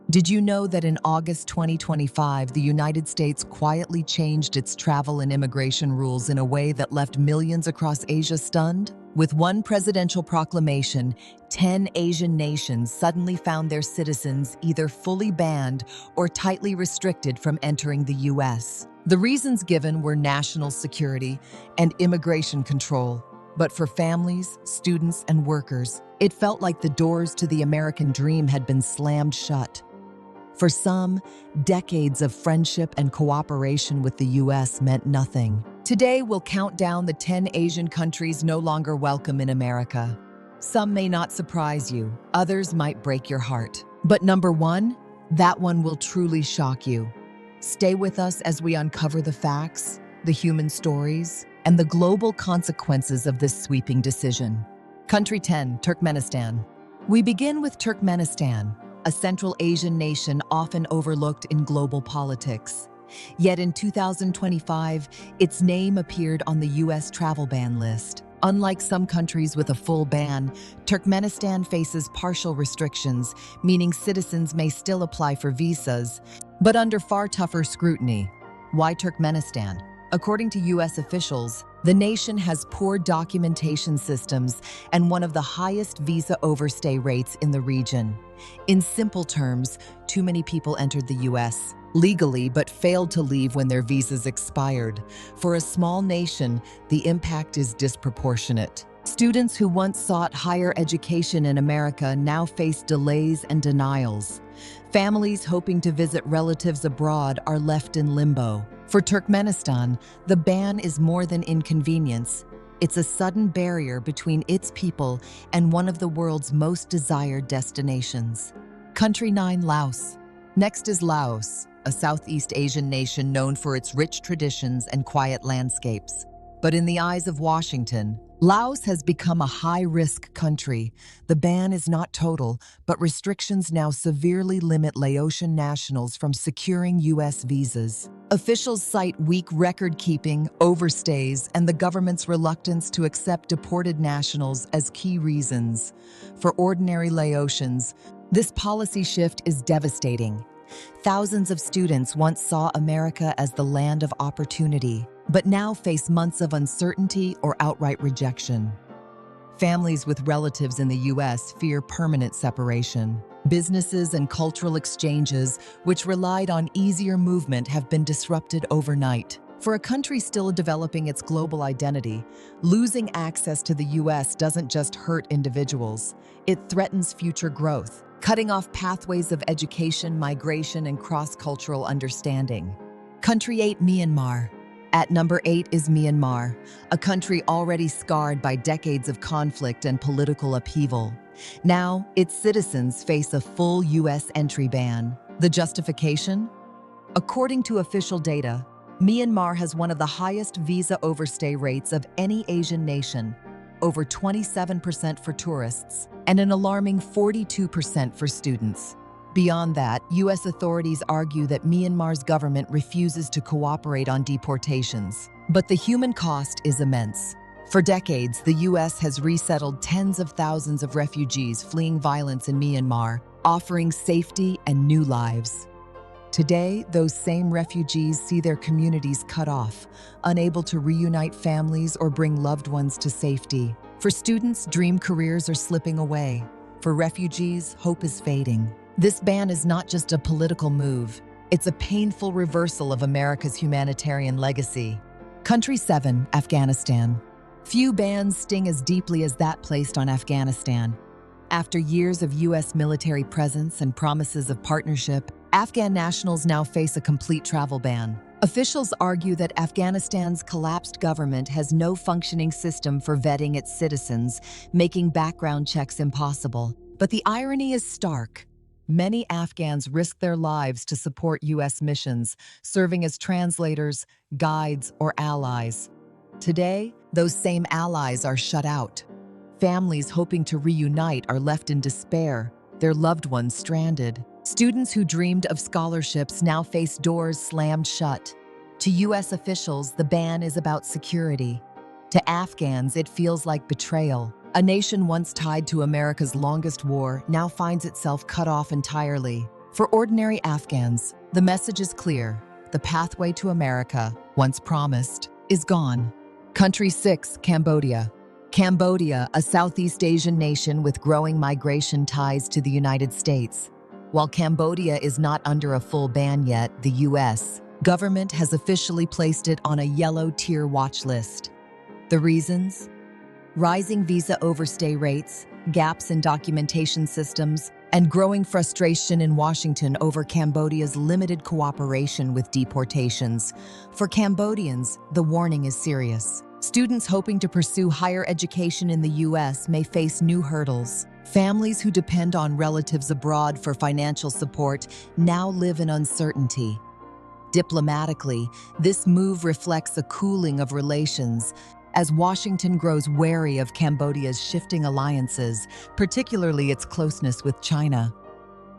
Did you know that in August 2025, the United States quietly changed its travel and immigration rules in a way that left millions across Asia stunned? With one presidential proclamation, 10 Asian nations suddenly found their citizens either fully banned or tightly restricted from entering the U.S. The reasons given were national security and immigration control. But for families, students, and workers, it felt like the doors to the American dream had been slammed shut. For some, decades of friendship and cooperation with the U.S. meant nothing. Today, we'll count down the 10 Asian countries no longer welcome in America. Some may not surprise you, others might break your heart. But number one, that one will truly shock you. Stay with us as we uncover the facts, the human stories, and the global consequences of this sweeping decision. Country 10, Turkmenistan. We begin with Turkmenistan, a Central Asian nation often overlooked in global politics. Yet in 2025, its name appeared on the U.S. travel ban list. Unlike some countries with a full ban, Turkmenistan faces partial restrictions, meaning citizens may still apply for visas, but under far tougher scrutiny. Why Turkmenistan? According to U.S. officials, the nation has poor documentation systems and one of the highest visa overstay rates in the region. In simple terms, too many people entered the U.S. legally but failed to leave when their visas expired. For a small nation, the impact is disproportionate. Students who once sought higher education in America now face delays and denials. Families hoping to visit relatives abroad are left in limbo. For Turkmenistan, the ban is more than inconvenience. It's a sudden barrier between its people and one of the world's most desired destinations. Country 9, Laos. Next is Laos, a Southeast Asian nation known for its rich traditions and quiet landscapes. But in the eyes of Washington, Laos has become a high-risk country. The ban is not total, but restrictions now severely limit Laotian nationals from securing U.S. visas. Officials cite weak record-keeping, overstays, and the government's reluctance to accept deported nationals as key reasons. For ordinary Laotians, this policy shift is devastating. Thousands of students once saw America as the land of opportunity, but now face months of uncertainty or outright rejection. Families with relatives in the U.S. fear permanent separation. Businesses and cultural exchanges, which relied on easier movement, have been disrupted overnight. For a country still developing its global identity, losing access to the U.S. doesn't just hurt individuals, it threatens future growth, cutting off pathways of education, migration, and cross-cultural understanding. Country 8, Myanmar. At number 8 is Myanmar, a country already scarred by decades of conflict and political upheaval. Now, its citizens face a full U.S. entry ban. The justification? According to official data, Myanmar has one of the highest visa overstay rates of any Asian nation, over 27% for tourists, and an alarming 42% for students. Beyond that, U.S. authorities argue that Myanmar's government refuses to cooperate on deportations. But the human cost is immense. For decades, the U.S. has resettled tens of thousands of refugees fleeing violence in Myanmar, offering safety and new lives. Today, those same refugees see their communities cut off, unable to reunite families or bring loved ones to safety. For students, dream careers are slipping away. For refugees, hope is fading. This ban is not just a political move. It's a painful reversal of America's humanitarian legacy. Country 7, Afghanistan. Few bans sting as deeply as that placed on Afghanistan. After years of U.S. military presence and promises of partnership, Afghan nationals now face a complete travel ban. Officials argue that Afghanistan's collapsed government has no functioning system for vetting its citizens, making background checks impossible. But the irony is stark. Many Afghans risk their lives to support U.S. missions, serving as translators, guides, or allies. Today, those same allies are shut out. Families hoping to reunite are left in despair, their loved ones stranded. Students who dreamed of scholarships now face doors slammed shut. To U.S. officials, the ban is about security. To Afghans, it feels like betrayal. A nation once tied to America's longest war now finds itself cut off entirely. For ordinary Afghans, the message is clear. The pathway to America, once promised, is gone. Country 6, Cambodia. Cambodia, a Southeast Asian nation with growing migration ties to the United States. While Cambodia is not under a full ban yet, the U.S. government has officially placed it on a yellow tier watch list. The reasons? Rising visa overstay rates, gaps in documentation systems, and growing frustration in Washington over Cambodia's limited cooperation with deportations. For Cambodians, the warning is serious. Students hoping to pursue higher education in the U.S. may face new hurdles. Families who depend on relatives abroad for financial support now live in uncertainty. Diplomatically, this move reflects a cooling of relations as Washington grows wary of Cambodia's shifting alliances, particularly its closeness with China.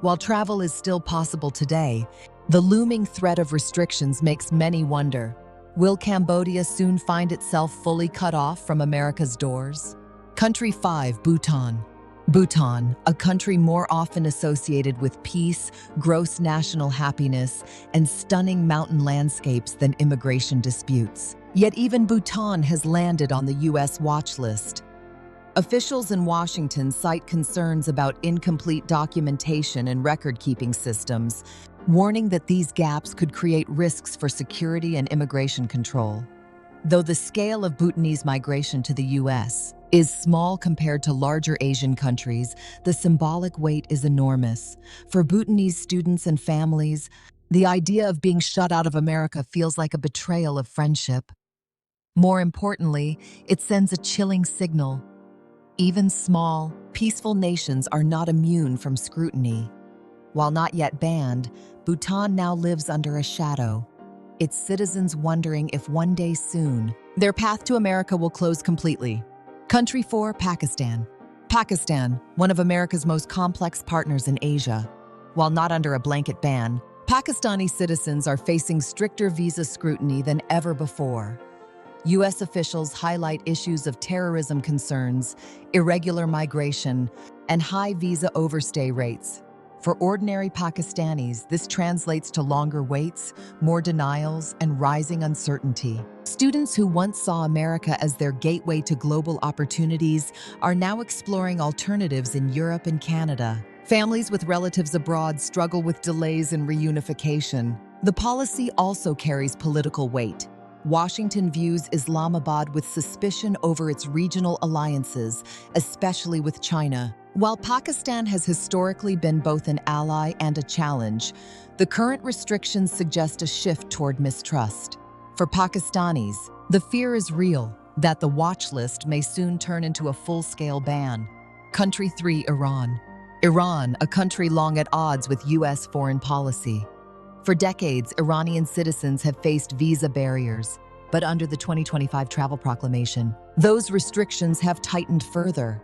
While travel is still possible today, the looming threat of restrictions makes many wonder, will Cambodia soon find itself fully cut off from America's doors? Country 5, Bhutan. Bhutan, a country more often associated with peace, gross national happiness, and stunning mountain landscapes than immigration disputes. Yet even Bhutan has landed on the U.S. watch list. Officials in Washington cite concerns about incomplete documentation and record-keeping systems, warning that these gaps could create risks for security and immigration control. Though the scale of Bhutanese migration to the U.S. is small compared to larger Asian countries, the symbolic weight is enormous. For Bhutanese students and families, the idea of being shut out of America feels like a betrayal of friendship. More importantly, it sends a chilling signal. Even small, peaceful nations are not immune from scrutiny. While not yet banned, Bhutan now lives under a shadow, its citizens wondering if one day soon, their path to America will close completely. Country 4, Pakistan. Pakistan, one of America's most complex partners in Asia. While not under a blanket ban, Pakistani citizens are facing stricter visa scrutiny than ever before. U.S. officials highlight issues of terrorism concerns, irregular migration, and high visa overstay rates. For ordinary Pakistanis, this translates to longer waits, more denials, and rising uncertainty. Students who once saw America as their gateway to global opportunities are now exploring alternatives in Europe and Canada. Families with relatives abroad struggle with delays in reunification. The policy also carries political weight. Washington views Islamabad with suspicion over its regional alliances, especially with China. While Pakistan has historically been both an ally and a challenge, the current restrictions suggest a shift toward mistrust. For Pakistanis, the fear is real that the watch list may soon turn into a full-scale ban. Country 3, Iran. Iran, a country long at odds with U.S. foreign policy. For decades, Iranian citizens have faced visa barriers, but under the 2025 travel proclamation, those restrictions have tightened further.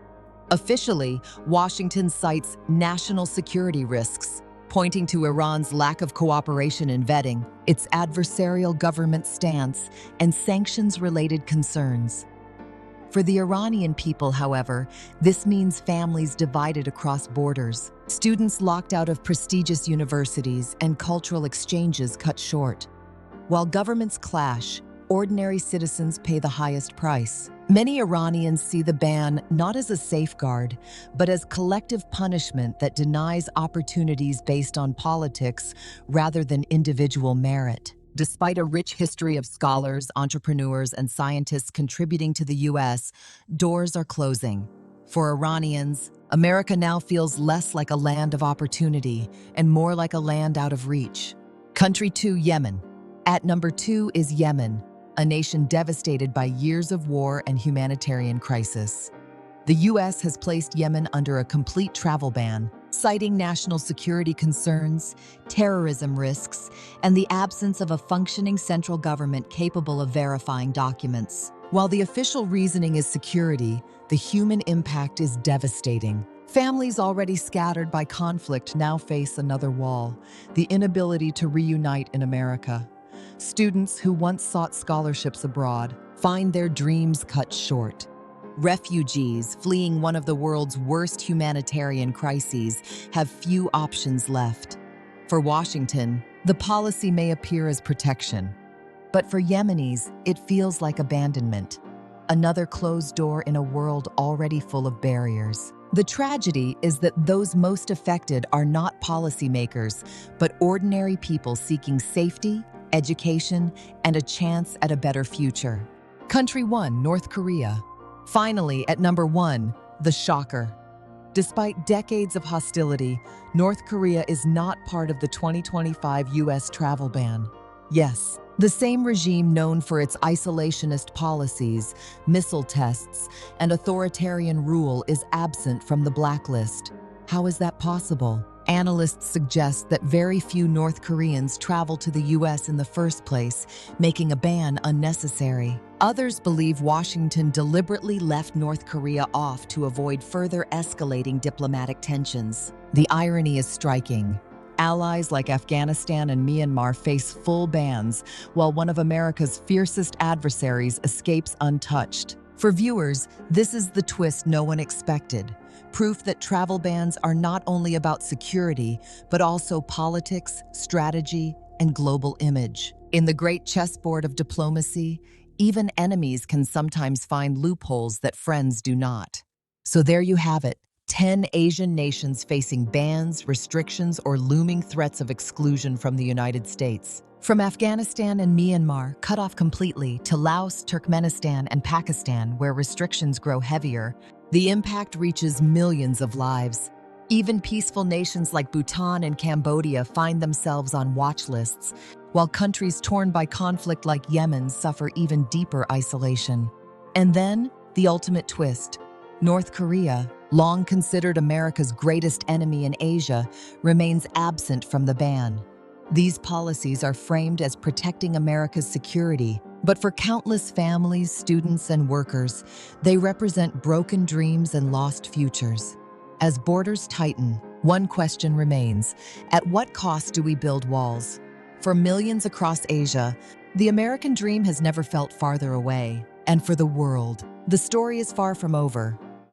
Officially, Washington cites national security risks, pointing to Iran's lack of cooperation in vetting, its adversarial government stance, and sanctions-related concerns. For the Iranian people, however, this means families divided across borders, students locked out of prestigious universities, and cultural exchanges cut short. While governments clash, ordinary citizens pay the highest price. Many Iranians see the ban not as a safeguard, but as collective punishment that denies opportunities based on politics rather than individual merit. Despite a rich history of scholars, entrepreneurs, and scientists contributing to the U.S., doors are closing. For Iranians, America now feels less like a land of opportunity and more like a land out of reach. Country 2, Yemen. At number 2 is Yemen, a nation devastated by years of war and humanitarian crisis. The U.S. has placed Yemen under a complete travel ban, citing national security concerns, terrorism risks, and the absence of a functioning central government capable of verifying documents. While the official reasoning is security, the human impact is devastating. Families already scattered by conflict now face another wall, the inability to reunite in America. Students who once sought scholarships abroad find their dreams cut short. Refugees fleeing one of the world's worst humanitarian crises have few options left. For Washington, the policy may appear as protection, but for Yemenis, it feels like abandonment, another closed door in a world already full of barriers. The tragedy is that those most affected are not policymakers, but ordinary people seeking safety, education, and a chance at a better future. Country 1, North Korea. Finally, at number 1, the shocker. Despite decades of hostility, North Korea is not part of the 2025 U.S. travel ban. Yes, the same regime known for its isolationist policies, missile tests, and authoritarian rule is absent from the blacklist. How is that possible? Analysts suggest that very few North Koreans travel to the U.S. in the first place, making a ban unnecessary. Others believe Washington deliberately left North Korea off to avoid further escalating diplomatic tensions. The irony is striking. Allies like Afghanistan and Myanmar face full bans, while one of America's fiercest adversaries escapes untouched. For viewers, this is the twist no one expected. Proof that travel bans are not only about security, but also politics, strategy, and global image. In the great chessboard of diplomacy, even enemies can sometimes find loopholes that friends do not. So there you have it. 10 Asian nations facing bans, restrictions, or looming threats of exclusion from the United States. From Afghanistan and Myanmar, cut off completely, to Laos, Turkmenistan, and Pakistan, where restrictions grow heavier, the impact reaches millions of lives. Even peaceful nations like Bhutan and Cambodia find themselves on watch lists, while countries torn by conflict like Yemen suffer even deeper isolation. And then, the ultimate twist. North Korea, long considered America's greatest enemy in Asia, remains absent from the ban. These policies are framed as protecting America's security, but for countless families, students, and workers, they represent broken dreams and lost futures. As borders tighten, one question remains: at what cost do we build walls? For millions across Asia, the American dream has never felt farther away. And for the world, the story is far from over.